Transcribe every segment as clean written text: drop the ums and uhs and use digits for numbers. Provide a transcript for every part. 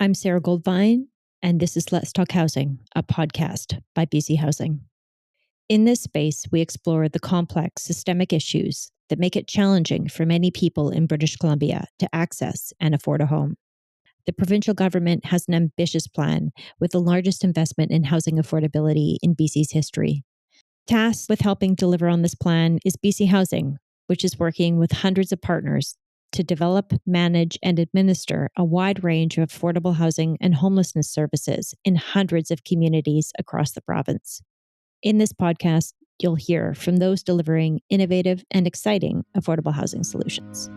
I'm Sara Goldvine, and this is Let's Talk Housing, a podcast by BC Housing. In this space, we explore the complex systemic issues that make it challenging for many people in British Columbia to access and afford a home. The provincial government has an ambitious plan with the largest investment in housing affordability in BC's history. Tasked with helping deliver on this plan is BC Housing, which is working with hundreds of partners to develop, manage, and administer a wide range of affordable housing and homelessness services in hundreds of communities across the province. In this podcast, you'll hear from those delivering innovative and exciting affordable housing solutions.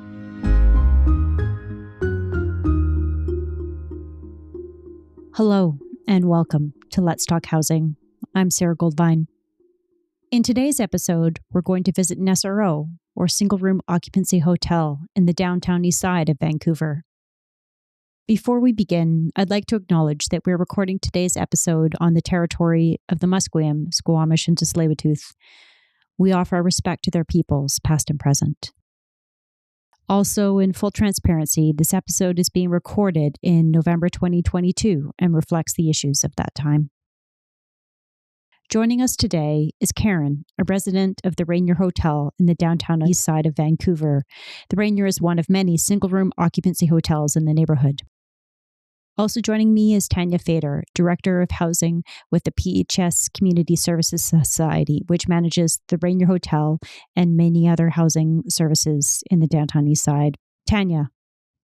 Hello, and welcome to Let's Talk Housing. I'm Sara Goldvine. In today's episode, we're going to visit an SRO, or single-room occupancy hotel, in the downtown east side of Vancouver. Before we begin, I'd like to acknowledge that we're recording today's episode on the territory of the Musqueam, Squamish, and Tsleil-Waututh. We offer our respect to their peoples, past and present. Also, in full transparency, this episode is being recorded in November 2022 and reflects the issues of that time. Joining us today is Karen, a resident of the Rainier Hotel in the downtown east side of Vancouver. The Rainier is one of many single-room occupancy hotels in the neighborhood. Also joining me is Tanya Fader, Director of Housing with the PHS Community Services Society, which manages the Rainier Hotel and many other housing services in the downtown east side. Tanya,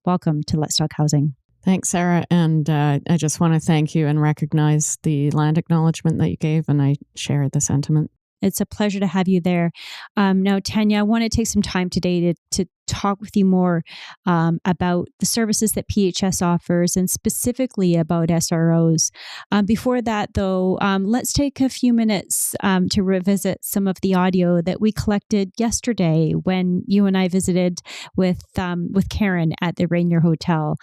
welcome to Let's Talk Housing. Thanks, Sara. And I just want to thank you and recognize the land acknowledgement that you gave, and I share the sentiment. It's a pleasure to have you there. Now, Tanya, I want to take some time today to talk with you more about the services that PHS offers and specifically about SROs. Before that, though, let's take a few minutes to revisit some of the audio that we collected yesterday when you and I visited with Karen at the Rainier Hotel.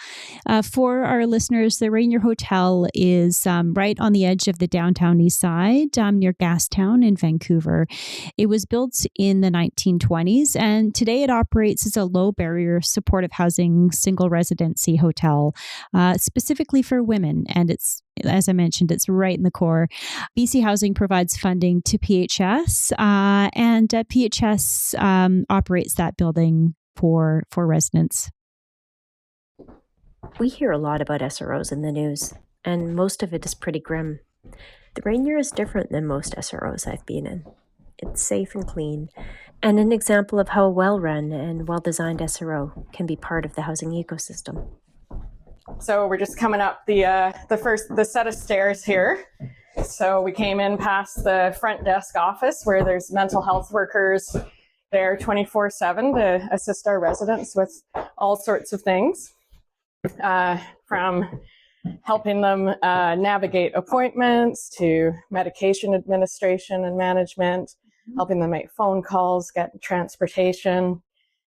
For our listeners, the Rainier Hotel is right on the edge of the downtown east side near Gastown in Vancouver. It was built in the 1920s, and today it operates as a low-barrier supportive housing single residency hotel, specifically for women. And it's, as I mentioned, it's right in the core. BC Housing provides funding to PHS, and PHS operates that building for residents. We hear a lot about SROs in the news, and most of it is pretty grim. The Rainier is different than most SROs I've been in. It's safe and clean, and an example of how a well-run and well-designed SRO can be part of the housing ecosystem. So we're just coming up the set of stairs here. So we came in past the front desk office where there's mental health workers there 24/7 to assist our residents with all sorts of things, from helping them navigate appointments to medication administration and management, helping them make phone calls, get transportation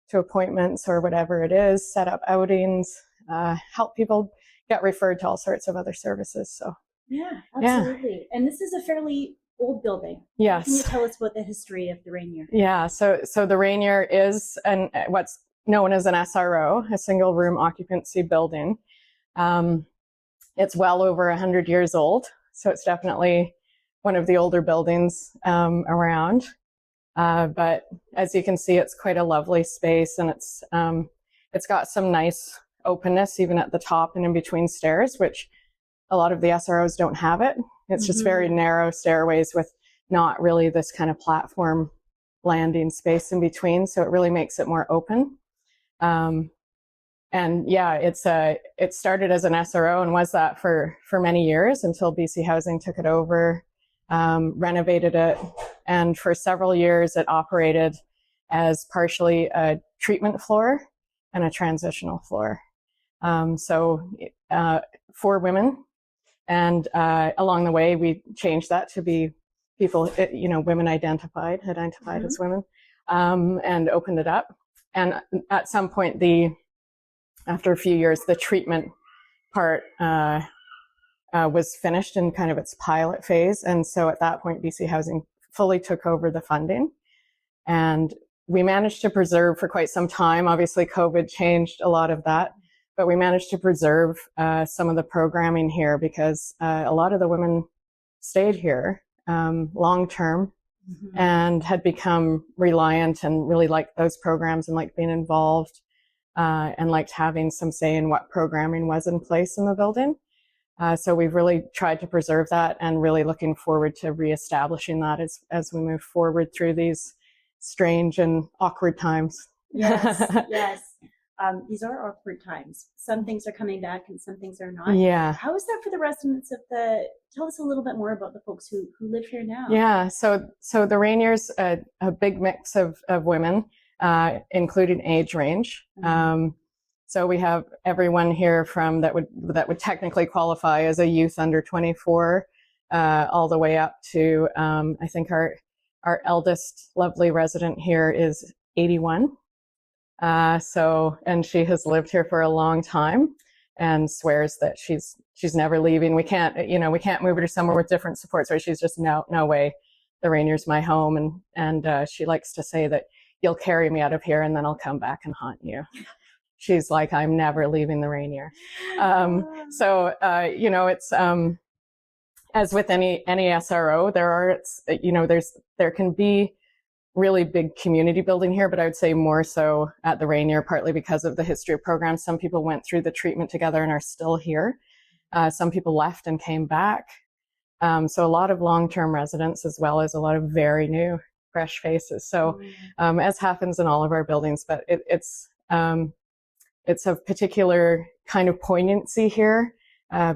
to appointments or whatever it is, set up outings, help people get referred to all sorts of other services. So yeah, absolutely. Yeah. And this is a fairly old building. Yes. Can you tell us about the history of the Rainier? Yeah, so the Rainier is what's known as an SRO, a single room occupancy building. It's well over 100 years old, so it's definitely one of the older buildings around. But as you can see, it's quite a lovely space, and it's got some nice openness even at the top and in between stairs, which a lot of the SROs don't have it. It's just very narrow stairways with not really this kind of platform landing space in between, so it really makes it more open. And yeah, it started as an SRO and was that for many years until BC Housing took it over, renovated it, and for several years it operated as partially a treatment floor and a transitional floor. So for women, and along the way we changed that to be people, women identified as women, and opened it up. And at some point, after a few years, the treatment part was finished in kind of its pilot phase. And so at that point, BC Housing fully took over the funding. And we managed to preserve for quite some time. Obviously, COVID changed a lot of that. but we managed to preserve some of the programming here because a lot of the women stayed here long term and had become reliant and really liked those programs and liked being involved and liked having some say in what programming was in place in the building. So we've really tried to preserve that and really looking forward to reestablishing that as we move forward through these strange and awkward times. Yes, yes. These are awkward times. Some things are coming back and some things are not. Yeah. How is that for the residents of tell us a little bit more about the folks who live here now. Yeah, so the Rainier's a big mix of women, including age range. So we have everyone here from that would technically qualify as a youth under 24, all the way up to I think our eldest lovely resident here is 81. And she has lived here for a long time and swears that she's never leaving. We can't move her to somewhere with different supports, right? She's just no way. The Rainier's my home, and she likes to say that you'll carry me out of here and then I'll come back and haunt you. She's like, I'm never leaving the Rainier. It's as with any SRO, there can be really big community building here, but I would say more so at the Rainier, partly because of the history of programs. Some people went through the treatment together and are still here. Some people left and came back. So a lot of long-term residents, as well as a lot of very new, fresh faces. So as happens in all of our buildings, but it's of particular kind of poignancy here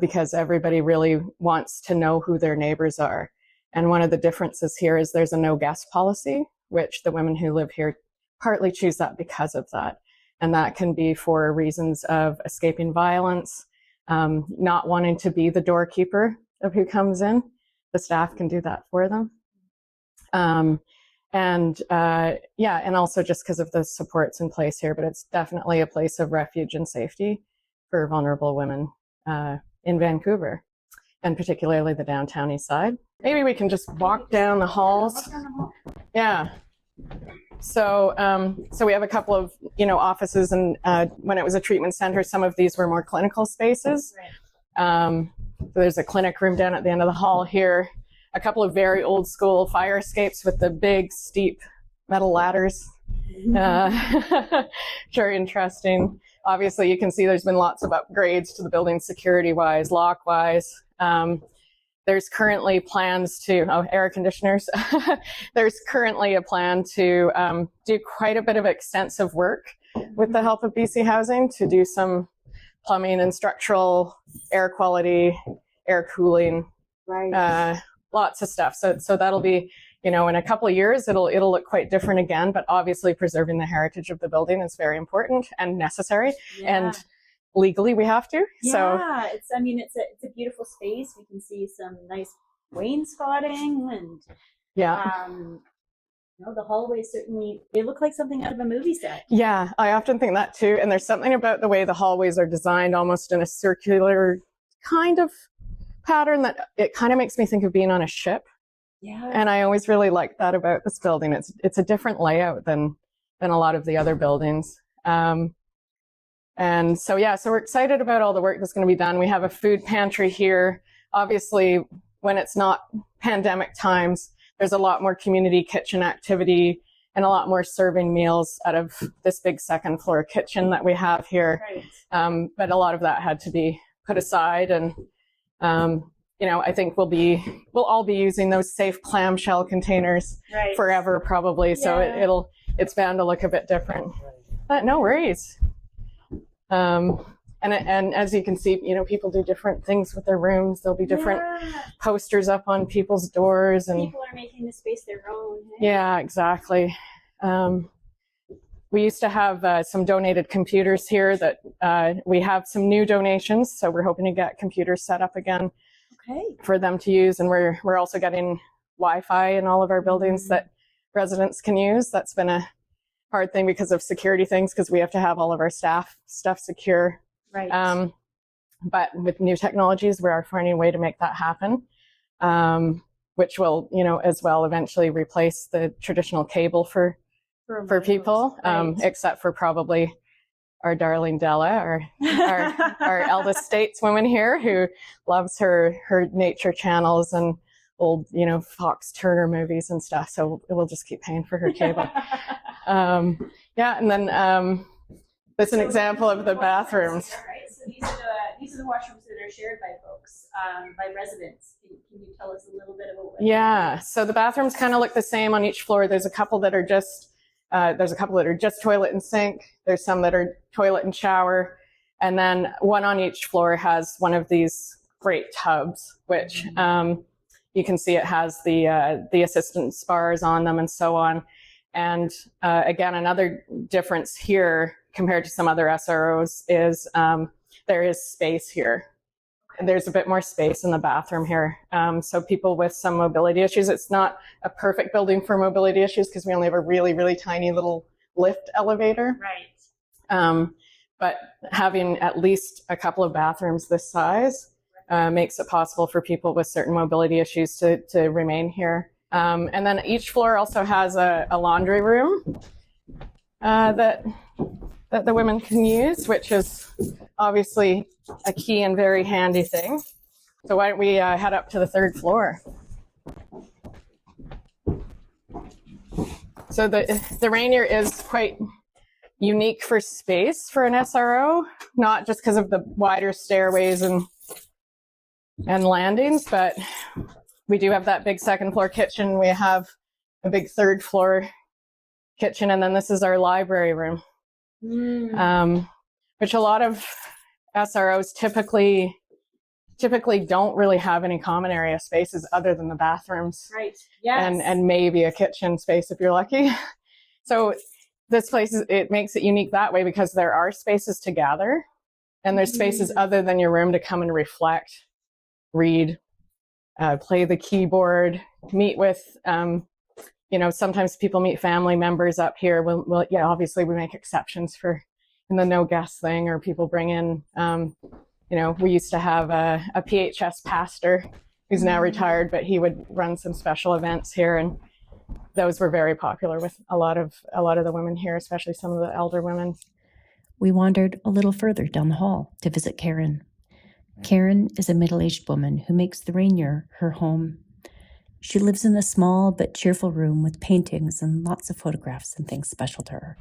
because everybody really wants to know who their neighbors are. And one of the differences here is there's a no guest policy, which the women who live here partly choose that because of that. And that can be for reasons of escaping violence, not wanting to be the doorkeeper of who comes in. The staff can do that for them. And also just because of the supports in place here, but it's definitely a place of refuge and safety for vulnerable women in Vancouver, and particularly the downtown east side. Maybe we can just walk down the halls. Yeah. So we have a couple of, offices, and when it was a treatment center, some of these were more clinical spaces. So there's a clinic room down at the end of the hall here. A couple of very old school fire escapes with the big steep metal ladders. Very interesting. Obviously, you can see there's been lots of upgrades to the building security-wise, lock-wise. There's currently plans to, air conditioners. There's currently a plan to do quite a bit of extensive work with the help of BC Housing to do some plumbing and structural, air quality, air cooling, lots of stuff. So that'll be, in a couple of years, it'll look quite different again, but obviously preserving the heritage of the building is very important and necessary. Yeah. And legally we have to. Yeah, it's a beautiful space. We can see some nice wainscoting and the hallways certainly, they look like something out of a movie set. Yeah, I often think that too. And there's something about the way the hallways are designed almost in a circular kind of pattern that it kind of makes me think of being on a ship. Yeah. And I always really like that about this building. It's a different layout than a lot of the other buildings. And so we're excited about all the work that's going to be done. We have a food pantry here. Obviously, when it's not pandemic times, there's a lot more community kitchen activity and a lot more serving meals out of this big second floor kitchen that we have here. Right. But a lot of that had to be put aside, and I think we'll all be using those safe clamshell containers forever, probably. Yeah. So it's bound to look a bit different. But no worries. And as you can see, people do different things with their rooms. There'll be different posters up on people's doors, and people are making the space their own. Yeah, exactly. We used to have some donated computers here that we have some new donations, so we're hoping to get computers set up again for them to use. And we're also getting Wi-Fi in all of our buildings that residents can use. That's been a hard thing because of security things, because we have to have all of our staff stuff secure. Right. But with new technologies, we are finding a way to make that happen, which will, as well eventually replace the traditional cable for people, except for probably our darling Della, our eldest stateswoman here, who loves her nature channels and old, Fox Turner movies and stuff. So we'll just keep paying for her cable. Yeah, and then that's an example of the bathrooms. Right. So these are the washrooms that are shared by folks, by residents. Can you tell us a little bit about what? Yeah. So the bathrooms kind of look the same on each floor. There's a couple that are just toilet and sink. There's some that are toilet and shower, and then one on each floor has one of these great tubs, which you can see it has the assistance bars on them and so on. And again, another difference here compared to some other SROs is there is space here. There's a bit more space in the bathroom here. So people with some mobility issues, it's not a perfect building for mobility issues because we only have a really, really tiny little lift elevator. Right. But having at least a couple of bathrooms this size makes it possible for people with certain mobility issues to remain here. And then each floor also has a laundry room that the women can use, which is obviously a key and very handy thing. So why don't we head up to the third floor? So the Rainier is quite unique for space for an SRO, not just because of the wider stairways and landings, but we do have that big second floor kitchen. We have a big third floor kitchen, and then this is our library room, which a lot of SROs typically don't really have any common area spaces other than the bathrooms. Right. Yes. And maybe a kitchen space if you're lucky. So this place, it makes it unique that way because there are spaces to gather, and there's spaces other than your room to come and reflect, read, play the keyboard, meet with, sometimes people meet family members up here. Well, obviously we make exceptions in the no guest thing, or people bring in, we used to have a PHS pastor who's now retired, but he would run some special events here, and those were very popular with a lot of the women here, especially some of the elder women. We wandered a little further down the hall to visit Karen. Karen is a middle-aged woman who makes the Rainier her home. She lives in a small but cheerful room with paintings and lots of photographs and things special to her.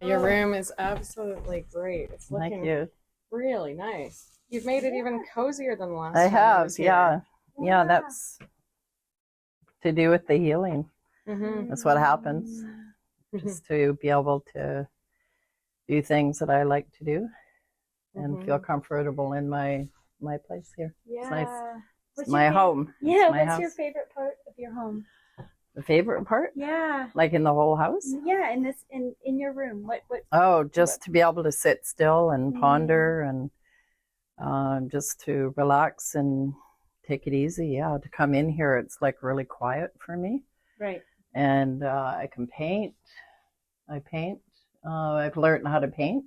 Your room is absolutely great. It's looking really nice. You've made it even cozier than the last time. I have, was here. yeah. Yeah, that's to do with the healing. Mm-hmm. That's what happens. Just to be able to do things that I like to do and feel comfortable in my place here. Yeah. It's nice. What's my home. Yeah, my what's house. your favorite part of your home? The favorite part? Yeah. Like in the whole house? Yeah, in your room. What Oh, just to be able to sit still and ponder and just to relax and take it easy. Yeah, to come in here, it's like really quiet for me. Right. And I can paint. I paint. I've learned how to paint.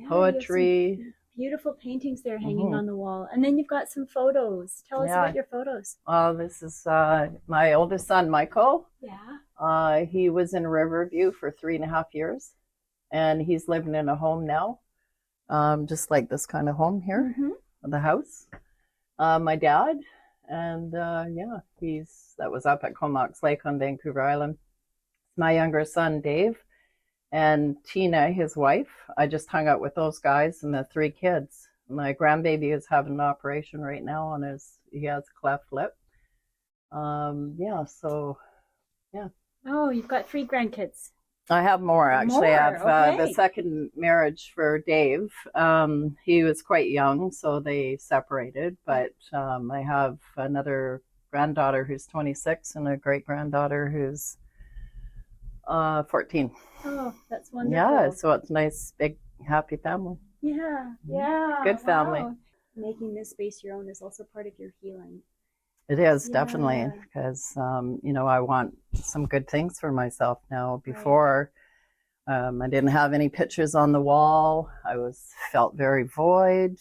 Poetry. Beautiful paintings there hanging on the wall. And then you've got some photos. Tell us about your photos. This is my oldest son, Michael. Yeah. He was in Riverview for 3.5 years, and he's living in a home now, just like this kind of home here, the house. My dad, and that was up at Comox Lake on Vancouver Island. My younger son, Dave, and Tina, his wife. I just hung out with those guys and the 3 kids. My grandbaby is having an operation right now on he has a cleft lip. Oh, you've got 3 grandkids. I have more, actually. I have Okay. the second marriage for Dave. He was quite young, so they separated. But I have another granddaughter who's 26 and a great-granddaughter who's 14. Oh, that's wonderful. Yeah, so it's a nice, big, happy family. Yeah. Yeah. Good family. Wow. Making this space your own is also part of your healing. It is, Yeah. definitely, because, I want some good things for myself now. Before, I didn't have any pictures on the wall. I felt very void,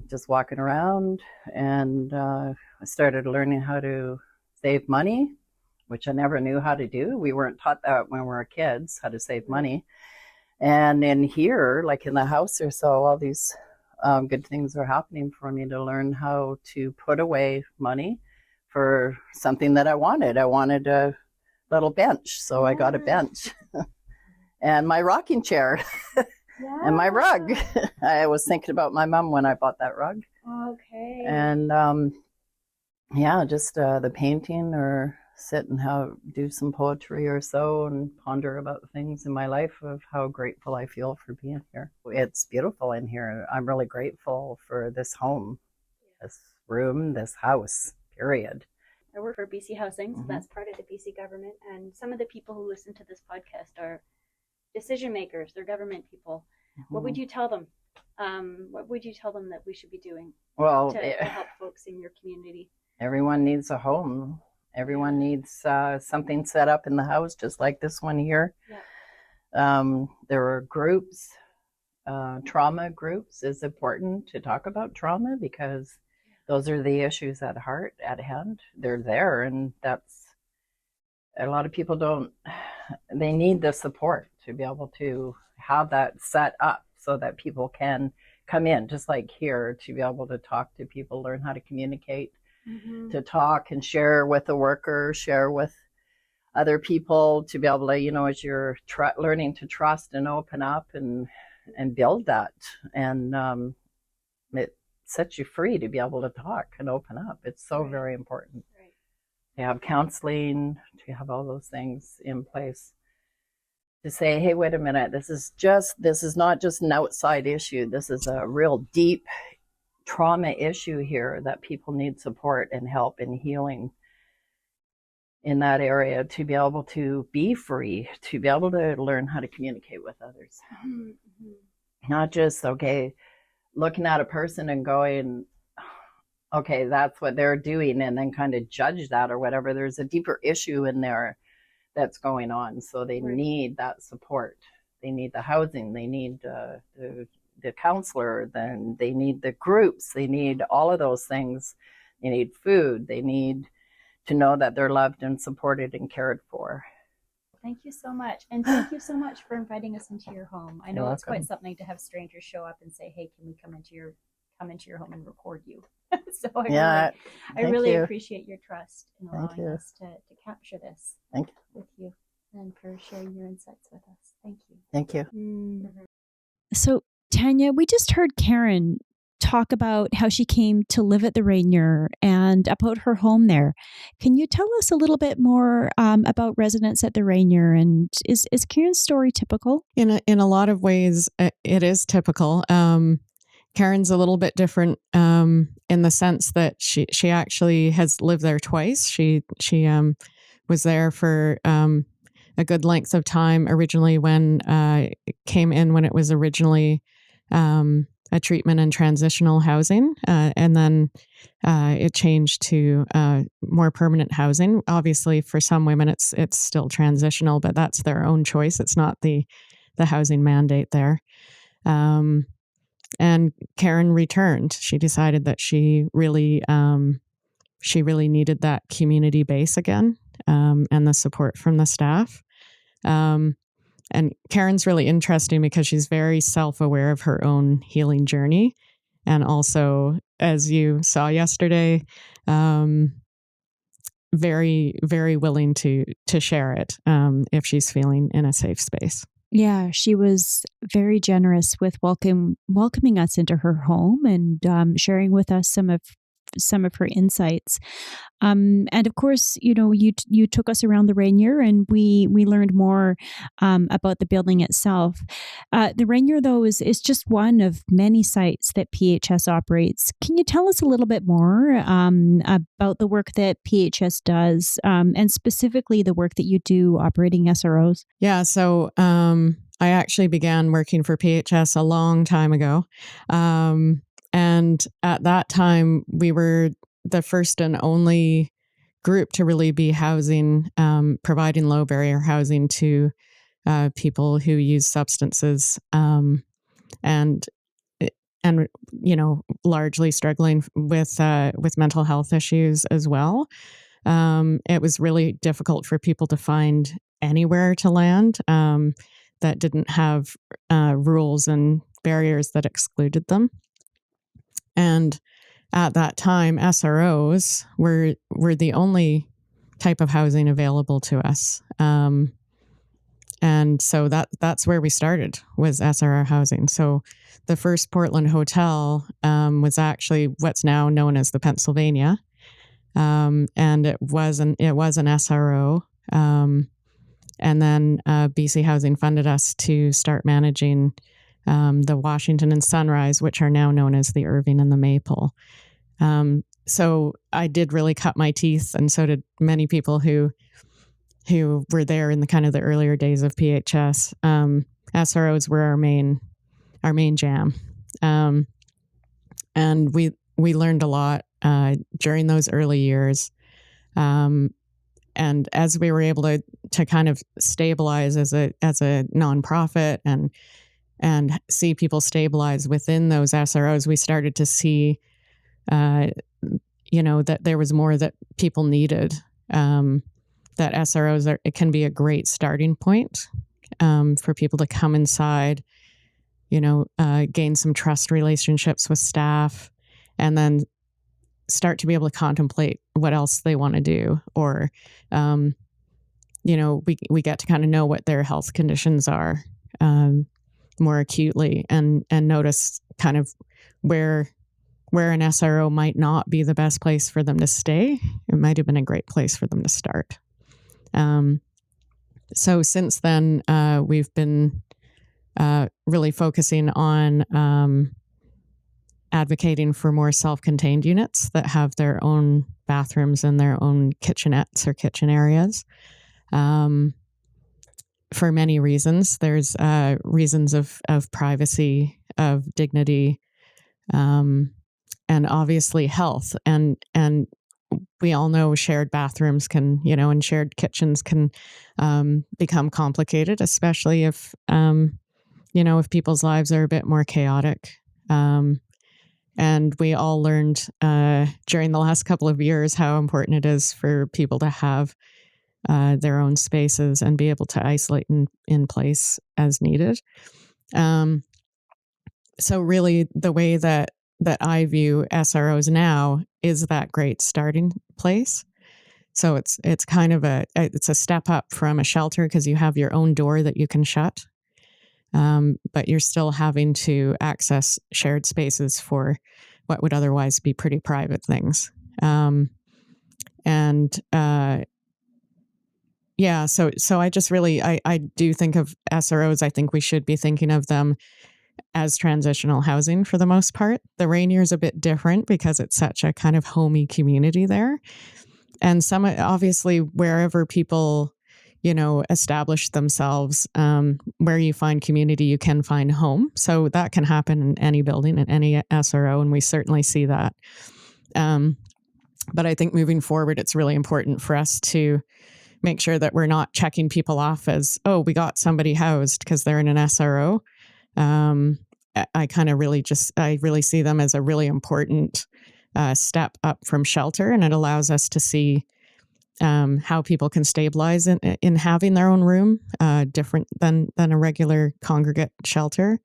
just walking around. And I started learning how to save money. which I never knew how to do. We weren't taught that when we were kids, how to save money. And in here, like in the house or so, all these good things are happening for me to learn how to put away money for something that I wanted. I wanted a little bench, so I got a bench. And my rocking chair and my rug. I was thinking about my mom when I bought that rug. Okay. And just the painting, or sit and do some poetry or so, and ponder about things in my life of how grateful I feel for being here. It's beautiful in here. I'm really grateful for this home, this room, this house, period. I work for BC Housing, so that's part of the BC government. And some of the people who listen to this podcast are decision makers. They're government people. What would you tell them? What would you tell them that we should be doing to help folks in your community? Everyone needs a home. Everyone needs something set up in the house, just like this one here. Yeah. There are groups. Trauma groups is important to talk about trauma, because those are the issues at hand. They're there, and that's, a lot of people they need the support to be able to have that set up so that people can come in, just like here, to be able to talk to people, learn how to communicate, to talk and share with the worker, share with other people, to be able to, as you're learning to trust and open up and build that. And it sets you free to be able to talk and open up. It's so very important. Right. To have counseling, to have all those things in place. To say, hey, wait a minute, this is not just an outside issue. This is a real deep trauma issue here that people need support and help and healing in that area, to be able to be free, to be able to learn how to communicate with others. Not just, looking at a person and going, okay, that's what they're doing, and then kind of judge that or whatever. There's a deeper issue in there that's going on. So they need that support. They need the housing. They need the counselor. Then they need the groups. They need all of those things. They need food. They need to know that they're loved and supported and cared for. Thank you so much. And thank you so much for inviting us into your home. I know You're it's welcome. quite something to have strangers show up and say, hey, can we come into your home and record you? So I really appreciate your trust in allowing us to capture this with you, and for sharing your insights with us. Thank you. Thank you. Mm-hmm. So, Tanya, we just heard Karen talk about how she came to live at the Rainier and about her home there. Can you tell us a little bit more about residents at the Rainier? And is Karen's story typical? In a lot of ways, it is typical. Karen's a little bit different in the sense that she actually has lived there twice. She was there for a good length of time originally when it came in when it was originally a treatment and transitional housing, and then it changed to more permanent housing. Obviously, for some women, it's still transitional, but that's their own choice. It's not the housing mandate there. And Karen returned. She decided that she really needed that community base again, and the support from the staff. And Karen's really interesting because she's very self-aware of her own healing journey. And also, as you saw yesterday, very, very willing to share it if she's feeling in a safe space. Yeah, she was very generous with welcoming us into her home and sharing with us some of her insights. And of course, you took us around the Rainier, and we learned more about the building itself. The Rainier, though, is just one of many sites that PHS operates. Can you tell us a little bit more about the work that PHS does, and specifically the work that you do operating SROs? Yeah, so I actually began working for PHS a long time ago. And at that time, we were the first and only group to really be providing low barrier housing to people who use substances, and largely struggling with mental health issues as well. it was really difficult for people to find anywhere to land that didn't have rules and barriers that excluded them. And at that time, SROs were the only type of housing available to us. And so that's where we started, was SRO housing. So the first Portland hotel was actually what's now known as the Pennsylvania. And it was an SRO. And then BC Housing funded us to start managing the Washington and Sunrise, which are now known as the Irving and the Maple. So I did really cut my teeth, and so did many people who were there in the kind of the earlier days of PHS. SROs were our main jam, and we learned a lot during those early years. And as we were able to kind of stabilize as a nonprofit and see people stabilize within those SROs, we started to see, that there was more that people needed. That SROs it can be a great starting point for people to come inside, gain some trust relationships with staff, and then start to be able to contemplate what else they want to do, or we get to kind of know what their health conditions are more acutely, and notice kind of where an SRO might not be the best place for them to stay. It might have been a great place for them to start. So since then, we've been really focusing on advocating for more self-contained units that have their own bathrooms and their own kitchenettes or kitchen areas. For many reasons. There's reasons of privacy, of dignity, and obviously health. And we all know shared bathrooms can, and shared kitchens can become complicated, especially if, if people's lives are a bit more chaotic. And we all learned during the last couple of years how important it is for people to have their own spaces and be able to isolate in place as needed. So really the way that I view SROs now is that great starting place. So it's kind of it's a step up from a shelter, because you have your own door that you can shut. But you're still having to access shared spaces for what would otherwise be pretty private things. So I just really, I do think of SROs. I think we should be thinking of them as transitional housing for the most part. The Rainier is a bit different because it's such a kind of homey community there. And some, obviously, wherever people, establish themselves, where you find community, you can find home. So that can happen in any building, in any SRO, and we certainly see that. But I think moving forward, it's really important for us to make sure that we're not checking people off as, oh, we got somebody housed because they're in an SRO. I really see them as a really important step up from shelter, and it allows us to see how people can stabilize in having their own room, different than a regular congregate shelter,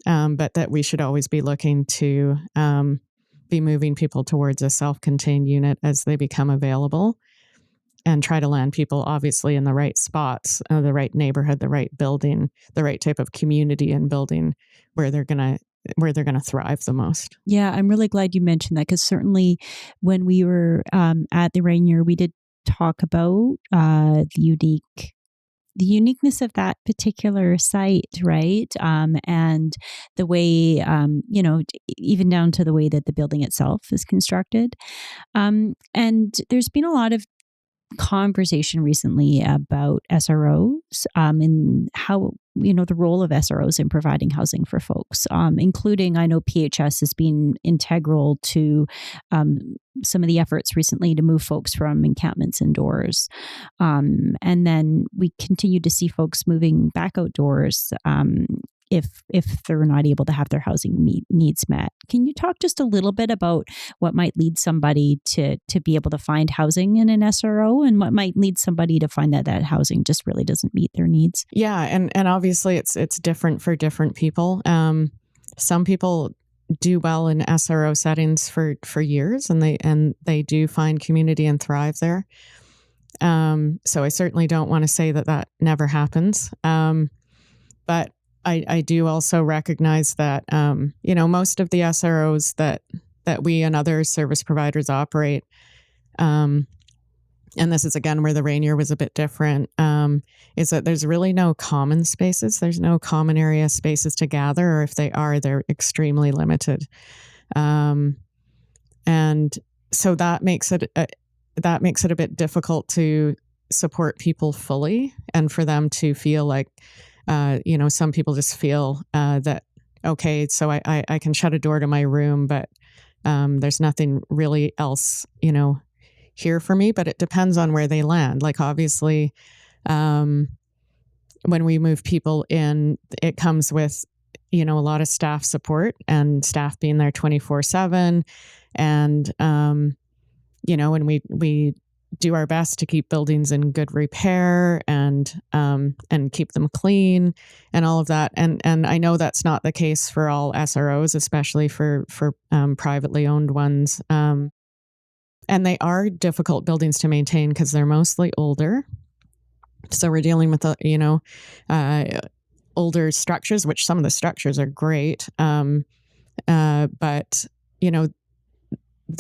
but that we should always be looking to be moving people towards a self-contained unit as they become available, and try to land people obviously in the right spots, the right neighborhood, the right building, the right type of community and building where they're gonna thrive the most. Yeah, I'm really glad you mentioned that, because certainly when we were at the Rainier, we did talk about the uniqueness of that particular site, right? And the way, even down to the way that the building itself is constructed. And there's been a lot of conversation recently about SROs and how, the role of SROs in providing housing for folks, including, I know PHS has been integral to some of the efforts recently to move folks from encampments indoors. And then we continue to see folks moving back outdoors, if they're not able to have their housing needs met. Can you talk just a little bit about what might lead somebody to be able to find housing in an SRO, and what might lead somebody to find that housing just really doesn't meet their needs? Yeah, and obviously it's different for different people. Some people do well in SRO settings for years, and they do find community and thrive there. So I certainly don't want to say that never happens. But I do also recognize that, most of the SROs that we and other service providers operate, and this is again where the Rainier was a bit different, is that there's really no common spaces. There's no common area spaces to gather, or if they are, they're extremely limited. And so that makes it a bit difficult to support people fully, and for them to feel like, some people just feel that, okay, so I can shut a door to my room, but there's nothing really else, here for me. But it depends on where they land. Like, obviously, when we move people in, it comes with, a lot of staff support, and staff being there 24/7. And, and we do our best to keep buildings in good repair and keep them clean and all of that. And I know that's not the case for all SROs, especially for privately owned ones. And they are difficult buildings to maintain because they're mostly older. So we're dealing with, older structures, which some of the structures are great. But,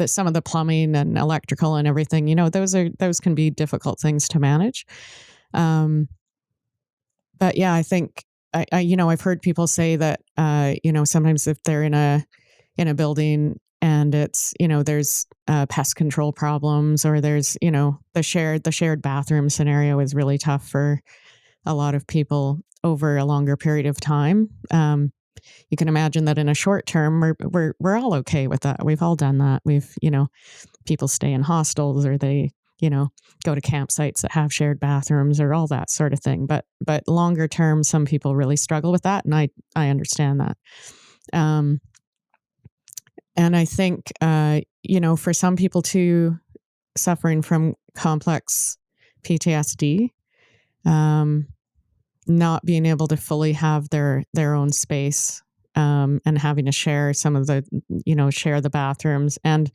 some of the plumbing and electrical and everything, those can be difficult things to manage. But yeah, I think I've heard people say that, sometimes if they're in a building and it's, there's pest control problems, or there's, the shared bathroom scenario is really tough for a lot of people over a longer period of time. You can imagine that in a short term, we're all okay with that. We've all done that. We've, people stay in hostels, or they, go to campsites that have shared bathrooms, or all that sort of thing. But longer term, some people really struggle with that, and I understand that. And I think, for some people too, suffering from complex PTSD, not being able to fully have their own space, and having to share some of the, share the bathrooms, and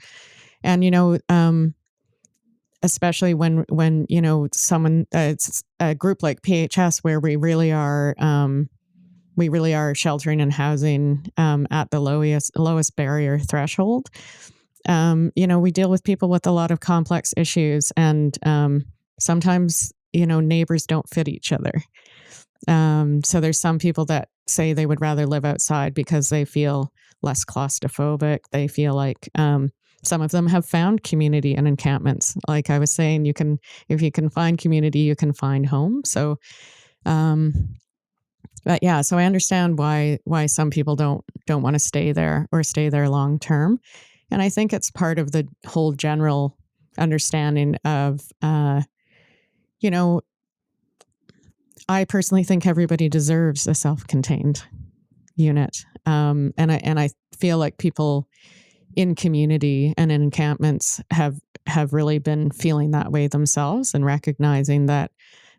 especially when someone, it's a group like PHS, where we really are sheltering and housing at the lowest barrier threshold. We deal with people with a lot of complex issues, and sometimes neighbors don't fit each other. So there's some people that say they would rather live outside because they feel less claustrophobic. They feel like some of them have found community in encampments. Like I was saying, if you can find community, you can find home. So, but yeah, so I understand why some people don't want to stay there or stay there long term, and I think it's part of the whole general understanding of, I personally think everybody deserves a self-contained unit. And I feel like people in community and in encampments have really been feeling that way themselves, and recognizing that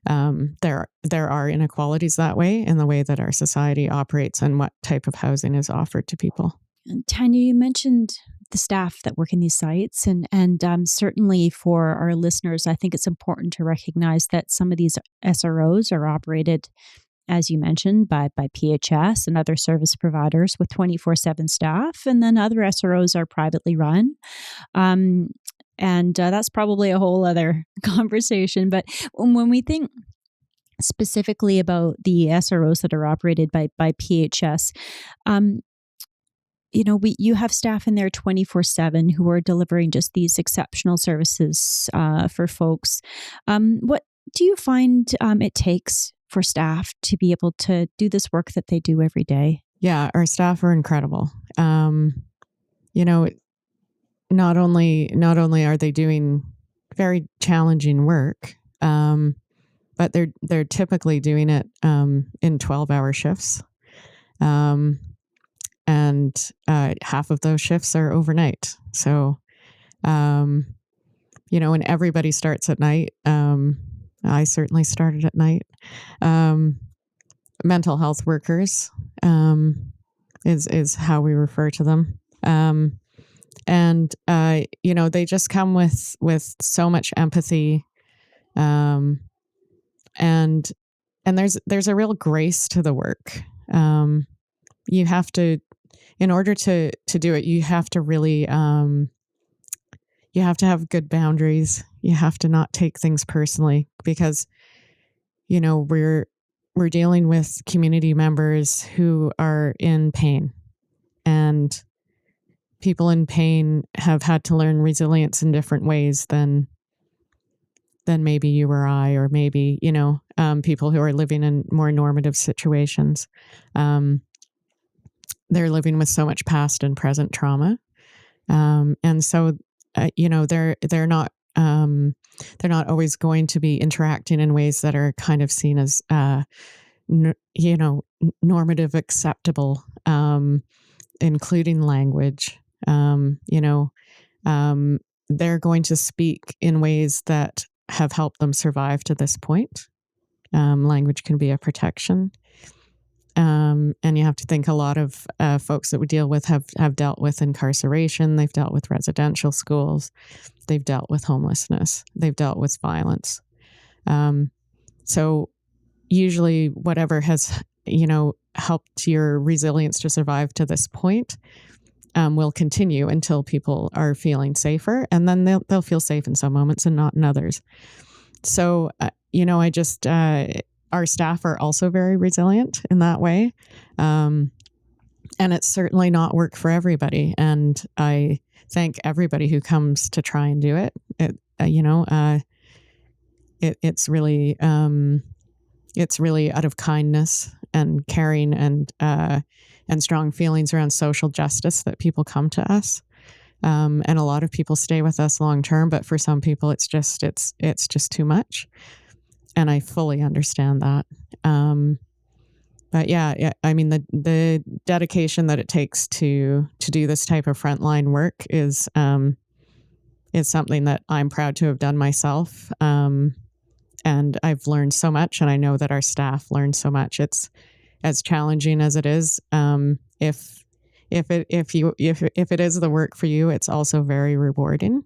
there are inequalities that way in the way that our society operates and what type of housing is offered to people. And Tanya, you mentioned the staff that work in these sites, and certainly for our listeners, I think it's important to recognize that some of these SROs are operated, as you mentioned, by PHS and other service providers with 24/7 staff, and then other SROs are privately run. And that's probably a whole other conversation. But when we think specifically about the SROs that are operated by PHS, you have staff in there 24/7 who are delivering just these exceptional services for folks. What do you find it takes for staff to be able to do this work that they do every day? Yeah, our staff are incredible. Not only are they doing very challenging work, but they're typically doing it in 12-hour shifts. And half of those shifts are overnight. So, when everybody starts at night, I certainly started at night. Mental health workers is how we refer to them. And they just come with so much empathy, and there's a real grace to the work. You have to, in order to do it, you have to really, you have to have good boundaries. You have to not take things personally, because, we're dealing with community members who are in pain, and people in pain have had to learn resilience in different ways than maybe you or I, or maybe, people who are living in more normative situations. They're living with so much past and present trauma. And so, they're not always going to be interacting in ways that are kind of seen as, normative, acceptable, including language. They're going to speak in ways that have helped them survive to this point. Language can be a protection. And you have to think a lot of folks that we deal with have dealt with incarceration. They've dealt with residential schools. They've dealt with homelessness. They've dealt with violence. So usually whatever has, helped your resilience to survive to this point will continue until people are feeling safer. And then they'll feel safe in some moments and not in others. So, our staff are also very resilient in that way. And it's certainly not work for everybody. And I thank everybody who comes to try and do it. It's really out of kindness and caring and strong feelings around social justice that people come to us. And a lot of people stay with us long term, but for some people it's just too much. And I fully understand that. But yeah, I mean, the dedication that it takes to do this type of frontline work is something that I'm proud to have done myself. And I've learned so much, and I know that our staff learned so much. It's as challenging as it is. If it is the work for you, it's also very rewarding.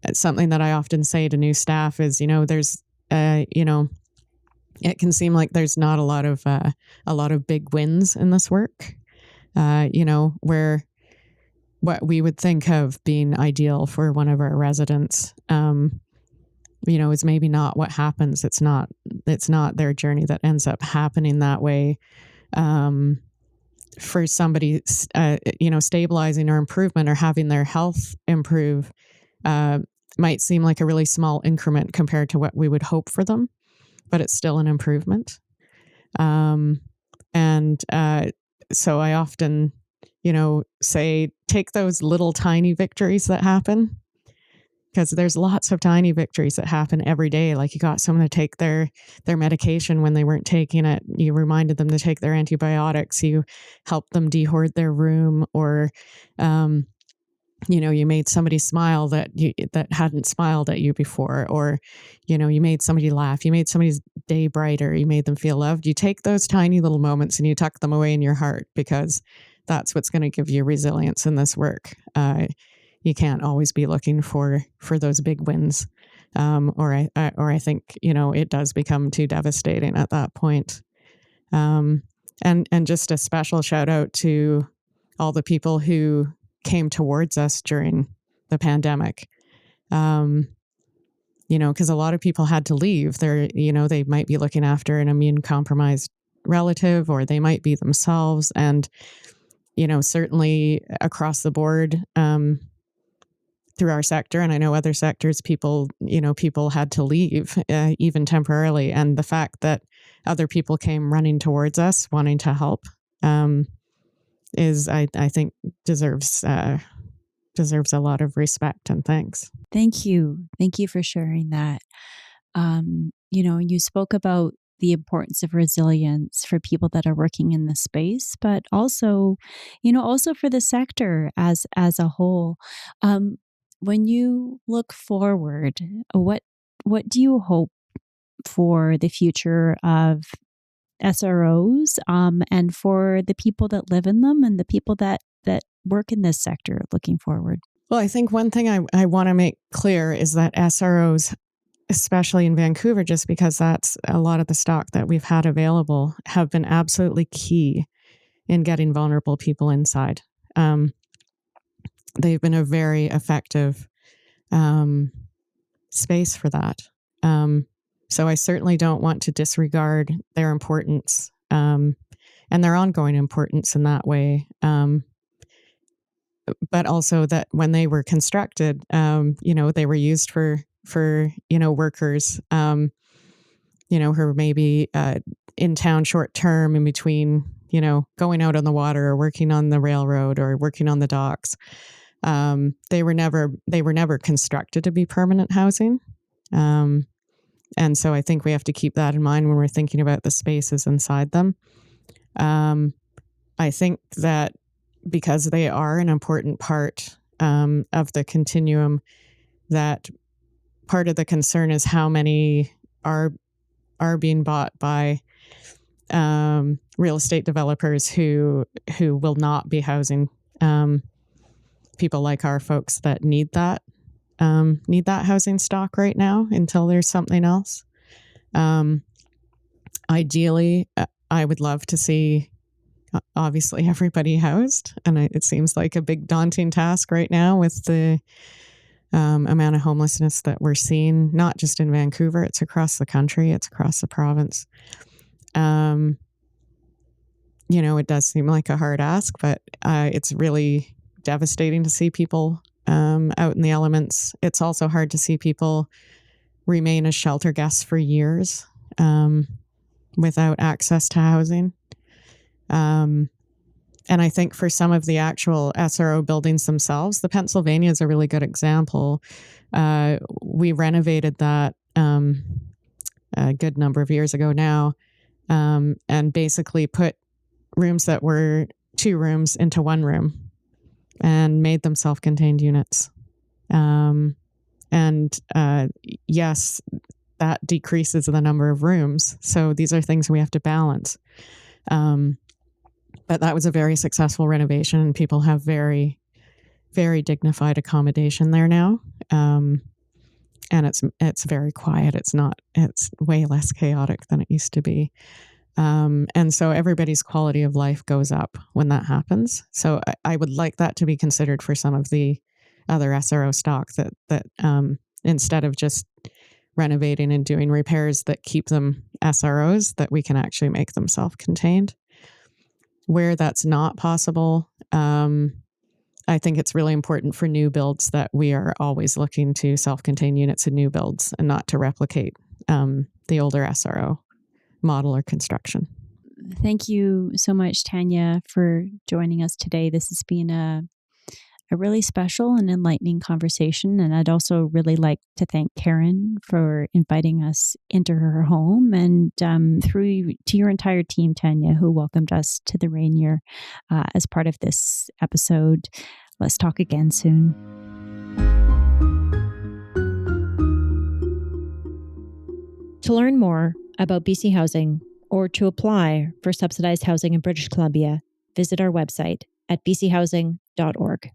It's something that I often say to new staff is, there's, it can seem like there's not a lot of big wins in this work, where what we would think of being ideal for one of our residents, is maybe not what happens. It's not their journey that ends up happening that way. For somebody, stabilizing or improvement or having their health improve, might seem like a really small increment compared to what we would hope for them, but it's still an improvement. So I often, say, take those little tiny victories that happen, because there's lots of tiny victories that happen every day. Like, you got someone to take their medication when they weren't taking it. You reminded them to take their antibiotics. You helped them dehoard their room, or, you made somebody smile that hadn't smiled at you before, or, you made somebody laugh. You made somebody's day brighter. You made them feel loved. You take those tiny little moments and you tuck them away in your heart, because that's what's going to give you resilience in this work. You can't always be looking for those big wins, or I think it does become too devastating at that point. And just a special shout out to all the people who came towards us during the pandemic. Because a lot of people had to leave. They might be looking after an immune compromised relative, or they might be themselves. And, certainly across the board, through our sector, and I know other sectors, people had to leave, even temporarily. And the fact that other people came running towards us, wanting to help, is, I think, deserves a lot of respect and thanks. Thank you for sharing that. You spoke about the importance of resilience for people that are working in the space, but also, also for the sector as a whole. When you look forward, what do you hope for the future of SROs, and for the people that live in them and the people that work in this sector looking forward? Well, I think one thing I want to make clear is that SROs, especially in Vancouver, just because that's a lot of the stock that we've had available, have been absolutely key in getting vulnerable people inside. They've been a very effective space for that. So I certainly don't want to disregard their importance and their ongoing importance in that way. But also that when they were constructed, they were used for workers, who were maybe in town short term in between, going out on the water or working on the railroad or working on the docks. They were never constructed to be permanent housing. And so I think we have to keep that in mind when we're thinking about the spaces inside them. I think that because they are an important part of the continuum, that part of the concern is how many are being bought by real estate developers who will not be housing people like our folks that need that housing stock right now until there's something else. Ideally, I would love to see obviously everybody housed, and it seems like a big daunting task right now with the amount of homelessness that we're seeing, not just in Vancouver, it's across the country, it's across the province. It does seem like a hard ask, but it's really devastating to see people out in the elements. It's also hard to see people remain as shelter guests for years without access to housing. And I think for some of the actual SRO buildings themselves, the Pennsylvania is a really good example. We renovated that a good number of years ago now, and basically put rooms that were 2 rooms into 1 room and made them self-contained units. Yes, that decreases the number of rooms. So these are things we have to balance. But that was a very successful renovation, and people have very, very dignified accommodation there now. And it's very quiet. It's way less chaotic than it used to be. And so everybody's quality of life goes up when that happens. So I would like that to be considered for some of the other SRO stock that instead of just renovating and doing repairs that keep them SROs, that we can actually make them self-contained. Where that's not possible, I think it's really important for new builds that we are always looking to self-contained units in new builds and not to replicate the older SRO model or construction. Thank you so much, Tanya, for joining us today. This has been a really special and enlightening conversation. And I'd also really like to thank Karen for inviting us into her home, and to your entire team, Tanya, who welcomed us to the Rainier as part of this episode. Let's talk again soon. To learn more about BC Housing or to apply for subsidized housing in British Columbia, visit our website at bchousing.org.